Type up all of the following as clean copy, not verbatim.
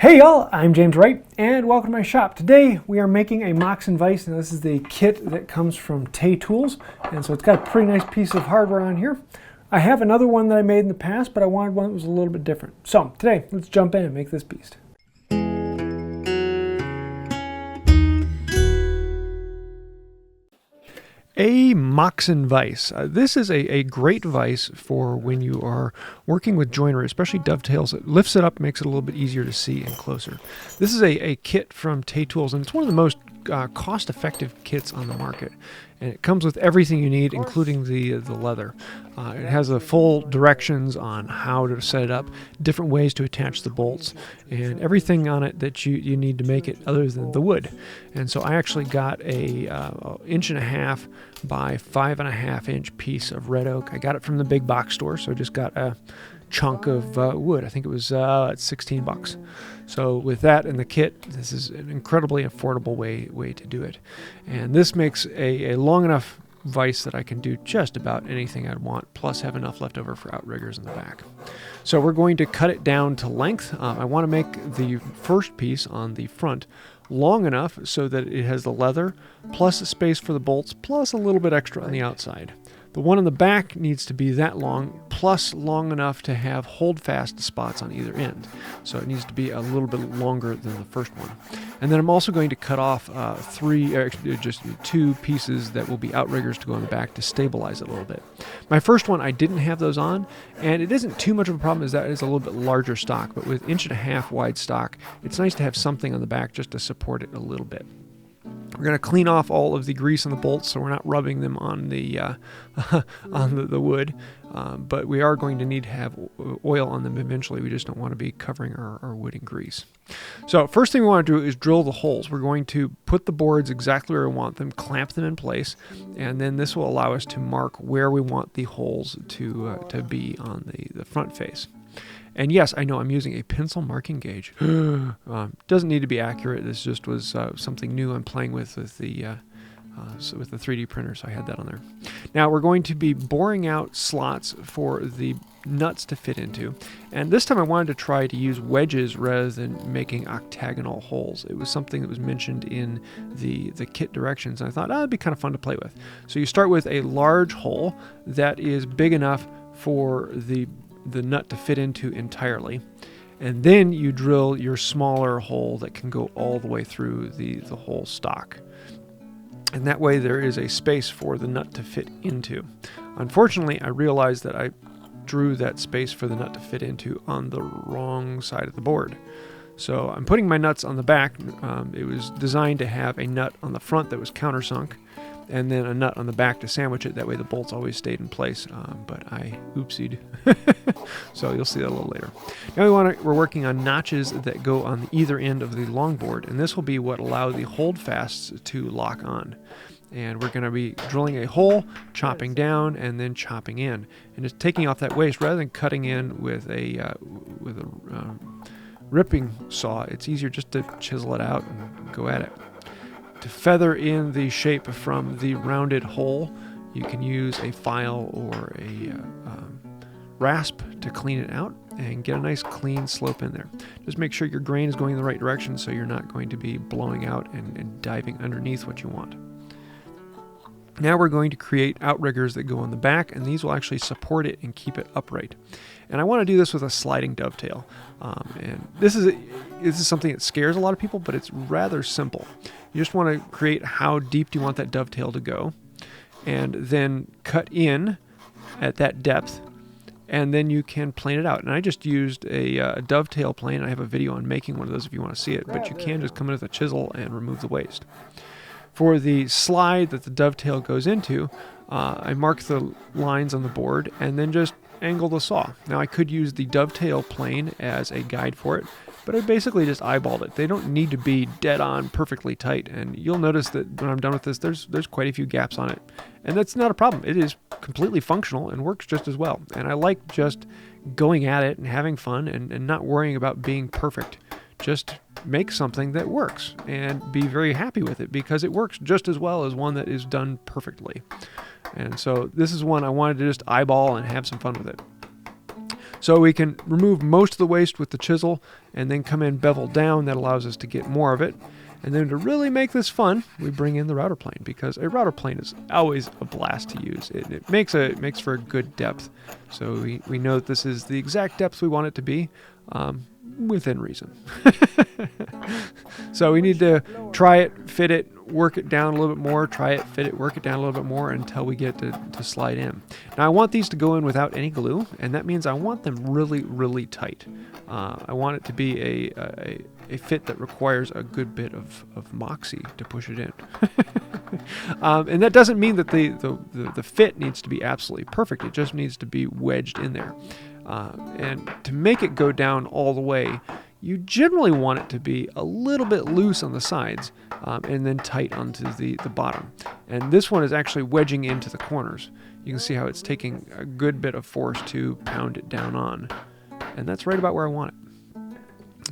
Hey y'all, I'm James Wright and welcome to my shop. Today we are making a Moxon vise, and this is the kit that comes from Tay Tools, and so it's got a pretty nice piece of hardware on here. I have another one that I made in the past, but I wanted one that was a little bit different. So today, let's jump in and make this beast. A Moxon vise. This is a great vise for when you are working with joinery, especially dovetails. It lifts it up, makes it a little bit easier to see and closer. This is a kit from Tay Tools, and it's one of the most cost-effective kits on the market. And it comes with everything you need, including the leather. It has the full directions on how to set it up, different ways to attach the bolts, and everything on it that you need to make it other than the wood. And so I actually got a 1.5 inch by 5.5 inch piece of red oak. I got it from the big box store, so I just got a chunk of wood. I think it was $16. So with that in the kit, this is an incredibly affordable way to do it. And this makes a long enough vise that I can do just about anything I'd want, plus have enough left over for outriggers in the back. So we're going to cut it down to length. I want to make the first piece on the front long enough so that it has the leather, plus a space for the bolts, plus a little bit extra on the outside. The one on the back needs to be that long, plus long enough to have hold-fast spots on either end. So it needs to be a little bit longer than the first one. And then I'm also going to cut off just two pieces that will be outriggers to go on the back to stabilize it a little bit. My first one, I didn't have those on, and it isn't too much of a problem as that is a little bit larger stock, but with 1.5 inch wide stock, it's nice to have something on the back just to support it a little bit. We're going to clean off all of the grease on the bolts so we're not rubbing them on the the wood, but we are going to need to have oil on them eventually. We just don't want to be covering our wood in grease. So first thing we want to do is drill the holes. We're going to put the boards exactly where we want them, clamp them in place, and then this will allow us to mark where we want the holes to be on the front face. And yes, I know I'm using a pencil marking gauge. Doesn't need to be accurate. This just was something new I'm playing with the 3D printer, so I had that on there. Now we're going to be boring out slots for the nuts to fit into. And this time I wanted to try to use wedges rather than making octagonal holes. It was something that was mentioned in the kit directions, and I thought, it'd be kind of fun to play with. So you start with a large hole that is big enough for the nut to fit into entirely, and then you drill your smaller hole that can go all the way through the whole stock, and that way there is a space for the nut to fit into. Unfortunately, I realized that I drew that space for the nut to fit into on the wrong side of the board. So I'm putting my nuts on the back. It was designed to have a nut on the front that was countersunk, and then a nut on the back to sandwich it. That way the bolts always stayed in place, but I oopsied. So you'll see that a little later. Now we're working on notches that go on either end of the longboard, and this will be what allow the holdfasts to lock on. And we're going to be drilling a hole, chopping down, and then chopping in, and just taking off that waste rather than cutting in with a ripping saw. It's easier just to chisel it out and go at it. To feather in the shape from the rounded hole, you can use a file or a rasp to clean it out and get a nice clean slope in there. Just make sure your grain is going in the right direction so you're not going to be blowing out and diving underneath what you want. Now we're going to create outriggers that go on the back, and these will actually support it and keep it upright. And I want to do this with a sliding dovetail. And this is something that scares a lot of people, but it's rather simple. You just want to create how deep do you want that dovetail to go, and then cut in at that depth, and then you can plane it out. And I just used a dovetail plane. I have a video on making one of those if you want to see it, but you can just come in with a chisel and remove the waste. For the slide that the dovetail goes into, I mark the lines on the board and then just angle the saw. Now I could use the dovetail plane as a guide for it, but I basically just eyeballed it. They don't need to be dead on perfectly tight, and you'll notice that when I'm done with this, there's quite a few gaps on it, and that's not a problem. It is completely functional and works just as well, and I like just going at it and having fun and not worrying about being perfect. Just make something that works and be very happy with it, because it works just as well as one that is done perfectly. And so this is one I wanted to just eyeball and have some fun with it. So we can remove most of the waste with the chisel and then come in bevel down. That allows us to get more of it. And then to really make this fun, we bring in the router plane, because a router plane is always a blast to use. It makes for a good depth. So we know that this is the exact depth we want it to be, within reason. So we need to try it, fit it, work it down a little bit more, try it, fit it, work it down a little bit more until we get to slide in. Now I want these to go in without any glue, and that means I want them really, really tight. I want it to be a fit that requires a good bit of moxie to push it in. And that doesn't mean that the fit needs to be absolutely perfect. It just needs to be wedged in there. And to make it go down all the way, you generally want it to be a little bit loose on the sides, and then tight onto the bottom. And this one is actually wedging into the corners. You can see how it's taking a good bit of force to pound it down on. And that's right about where I want it.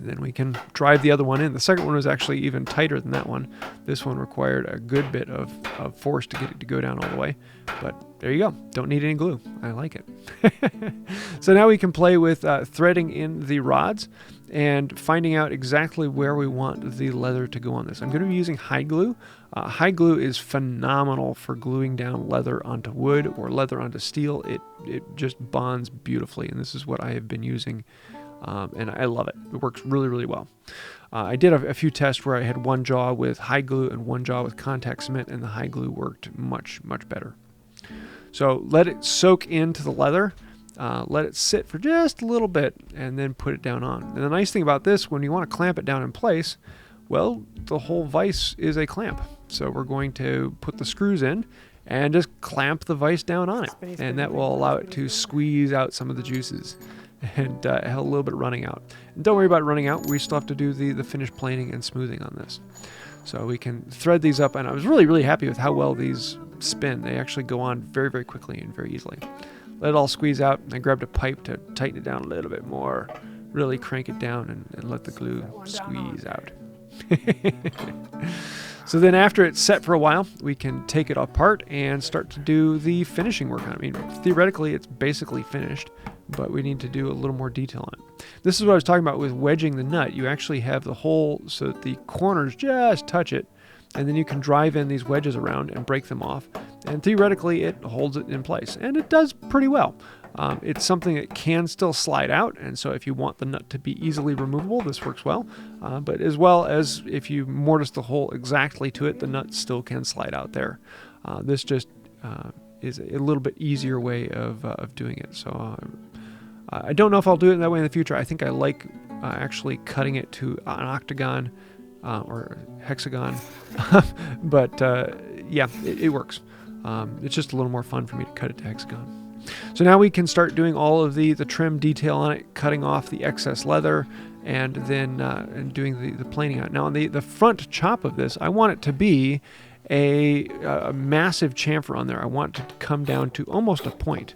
Then we can drive the other one in. The second one was actually even tighter than that one. This one required a good bit of force to get it to go down all the way. But there you go. Don't need any glue. I like it. So now we can play with threading in the rods and finding out exactly where we want the leather to go on this. I'm going to be using hide glue. Hide glue is phenomenal for gluing down leather onto wood or leather onto steel. It just bonds beautifully, and this is what I have been using. And I love it. It works really, really well. I did a few tests where I had one jaw with hide glue and one jaw with contact cement, and the hide glue worked much, much better. So let it soak into the leather. Let it sit for just a little bit, and then put it down on. And the nice thing about this, when you want to clamp it down in place, well, the whole vise is a clamp. So we're going to put the screws in and just clamp the vise down on it. And that will allow it to squeeze out some of the juices and a little bit running out. And don't worry about running out. We still have to do the finished planing and smoothing on this. So we can thread these up, and I was really, really happy with how well these spin. They actually go on very, very quickly and very easily. Let it all squeeze out. I grabbed a pipe to tighten it down a little bit more. Really crank it down and let the glue squeeze out. So then after it's set for a while, we can take it apart and start to do the finishing work on it. I mean, theoretically, it's basically finished, but we need to do a little more detail on it. This is what I was talking about with wedging the nut. You actually have the hole so that the corners just touch it, and then you can drive in these wedges around and break them off, and theoretically it holds it in place, and it does pretty well. It's something that can still slide out, and so if you want the nut to be easily removable, this works well. But as well as if you mortise the hole exactly to it, the nut still can slide out there. This just is a little bit easier way of doing it. So I don't know if I'll do it that way in the future. I think I like actually cutting it to an octagon or hexagon, but yeah, it works. It's just a little more fun for me to cut it to hexagon. So now we can start doing all of the trim detail on it, cutting off the excess leather, and then and doing the planing on it. Now on the front chop of this, I want it to be a massive chamfer on there. I want it to come down to almost a point.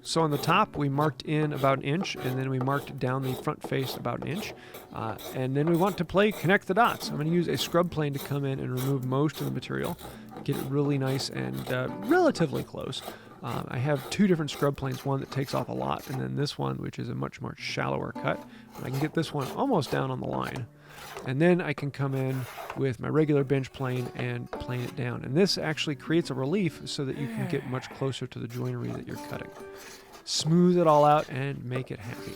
So on the top, we marked in about an inch, and then we marked down the front face about an inch. And then we want to connect the dots. I'm going to use a scrub plane to come in and remove most of the material, get it really nice and relatively close. I have two different scrub planes, one that takes off a lot, and then this one, which is a much more shallower cut. I can get this one almost down on the line. And then I can come in with my regular bench plane and plane it down. And this actually creates a relief so that you can get much closer to the joinery that you're cutting. Smooth it all out and make it happy.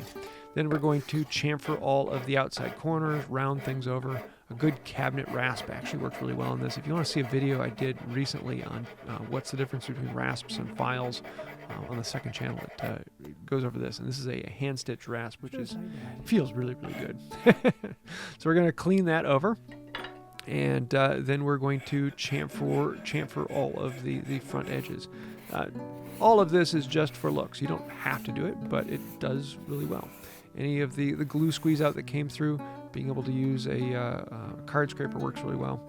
Then we're going to chamfer all of the outside corners, round things over. A good cabinet rasp actually works really well on this. If you want to see a video I did recently on what's the difference between rasps and files on the second channel, it goes over this. And this is a hand stitch rasp, which feels really, really good. So we're going to clean that over. And then we're going to chamfer all of the front edges. All of this is just for looks. You don't have to do it, but it does really well. Any of the glue squeeze out that came through, being able to use a card scraper works really well.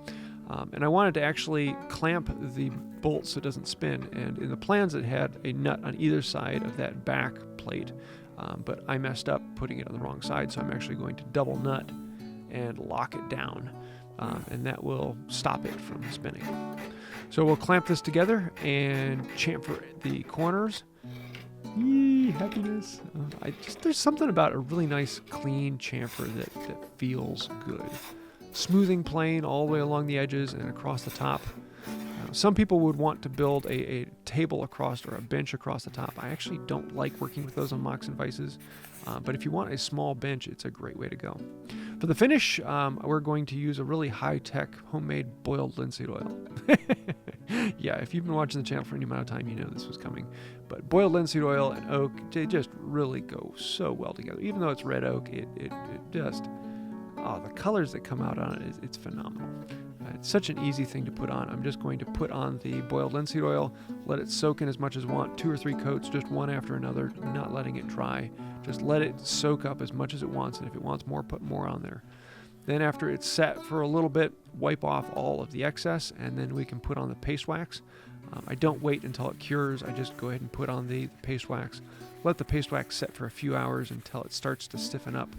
And I wanted to actually clamp the bolt so it doesn't spin. And in the plans it had a nut on either side of that back plate, but I messed up putting it on the wrong side, so I'm actually going to double nut and lock it down. And that will stop it from spinning. So we'll clamp this together and chamfer the corners. Yee. happy happiness. There's something about a really nice clean chamfer that feels good. Smoothing plane all the way along the edges and across the top. Some people would want to build a table across or a bench across the top. I actually don't like working with those on Moxon vices, but if you want a small bench, it's a great way to go. For the finish, we're going to use a really high-tech homemade boiled linseed oil. Yeah, if you've been watching the channel for any amount of time, you know this was coming. But boiled linseed oil and oak, they just really go so well together. Even though it's red oak, it just, the colors that come out on it, it's phenomenal. It's such an easy thing to put on. I'm just going to put on the boiled linseed oil, let it soak in as much as I want, 2 or 3 coats, just one after another, not letting it dry. Just let it soak up as much as it wants, and if it wants more, put more on there. Then after it's set for a little bit, wipe off all of the excess, and then we can put on the paste wax. I don't wait until it cures. I just go ahead and put on the paste wax. Let the paste wax set for a few hours until it starts to stiffen up,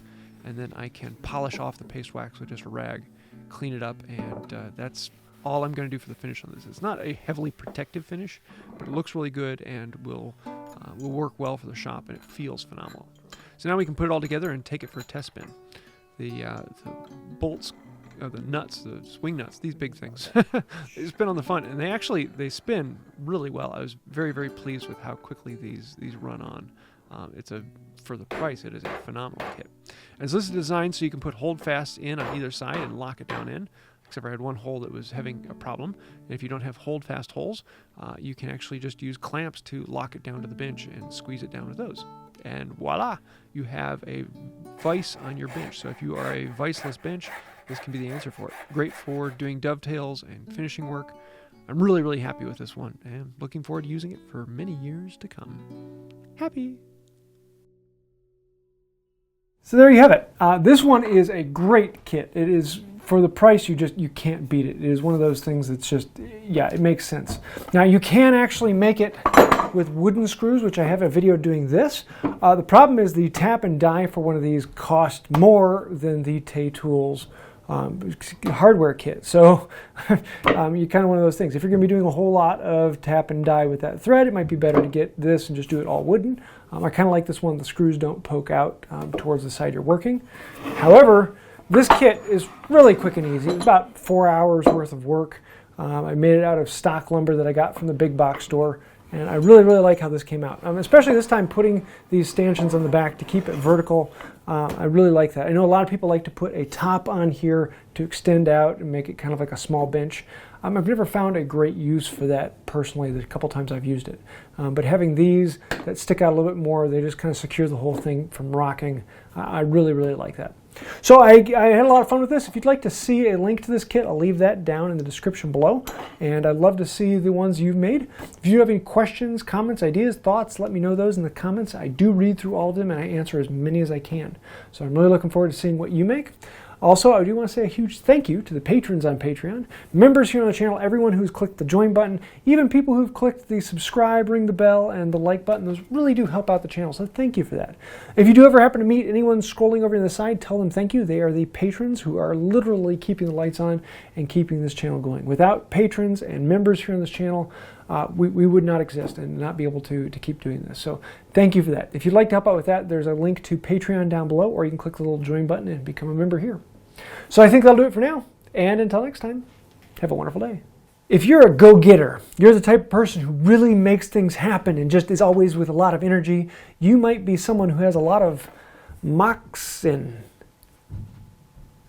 and then I can polish off the paste wax with just a rag, clean it up, and that's all I'm going to do for the finish on this. It's not a heavily protective finish, but it looks really good and will work well for the shop, and it feels phenomenal. So now we can put it all together and take it for a test spin. The bolts, the nuts, the swing nuts, these big things, they spin on the front, and they spin really well. I was very, very pleased with how quickly these run on. For the price, it is a phenomenal kit. And so this is designed so you can put holdfasts in on either side and lock it down in, except for I had one hole that was having a problem. And if you don't have holdfast holes, you can actually just use clamps to lock it down to the bench and squeeze it down with those. And voila, you have a vise on your bench. So if you are a viceless bench, this can be the answer for it. Great for doing dovetails and finishing work. I'm really, really happy with this one, and looking forward to using it for many years to come. Happy! So there you have it. This one is a great kit. It is, for the price, you can't beat it. It is one of those things that's just, yeah, it makes sense. Now you can actually make it with wooden screws, which I have a video doing this. The problem is the tap and die for one of these cost more than the Tay Tools hardware kit. So you kind of one of those things. If you're going to be doing a whole lot of tap and die with that thread, it might be better to get this and just do it all wooden. I kind of like this one. The screws don't poke out towards the side you're working. However, this kit is really quick and easy. It's about 4 hours worth of work. I made it out of stock lumber that I got from the big box store. And I really, really like how this came out. Especially this time putting these stanchions on the back to keep it vertical. I really like that. I know a lot of people like to put a top on here to extend out and make it kind of like a small bench. I've never found a great use for that personally. There's a couple times I've used it. But having these that stick out a little bit more, they just kind of secure the whole thing from rocking. I really, really like that. So I had a lot of fun with this. If you'd like to see a link to this kit, I'll leave that down in the description below. And I'd love to see the ones you've made. If you have any questions, comments, ideas, thoughts, let me know those in the comments. I do read through all of them and I answer as many as I can. So I'm really looking forward to seeing what you make. Also, I do want to say a huge thank you to the patrons on Patreon, members here on the channel, everyone who's clicked the join button, even people who've clicked the subscribe, ring the bell, and the like button. Those really do help out the channel, so thank you for that. If you do ever happen to meet anyone scrolling over to the side, tell them thank you. They are the patrons who are literally keeping the lights on and keeping this channel going. Without patrons and members here on this channel, we would not exist and not be able to keep doing this. So thank you for that. If you'd like to help out with that, there's a link to Patreon down below, or you can click the little join button and become a member here. So I think that'll do it for now. And until next time, have a wonderful day. If you're a go-getter, you're the type of person who really makes things happen and just is always with a lot of energy, you might be someone who has a lot of Moxon.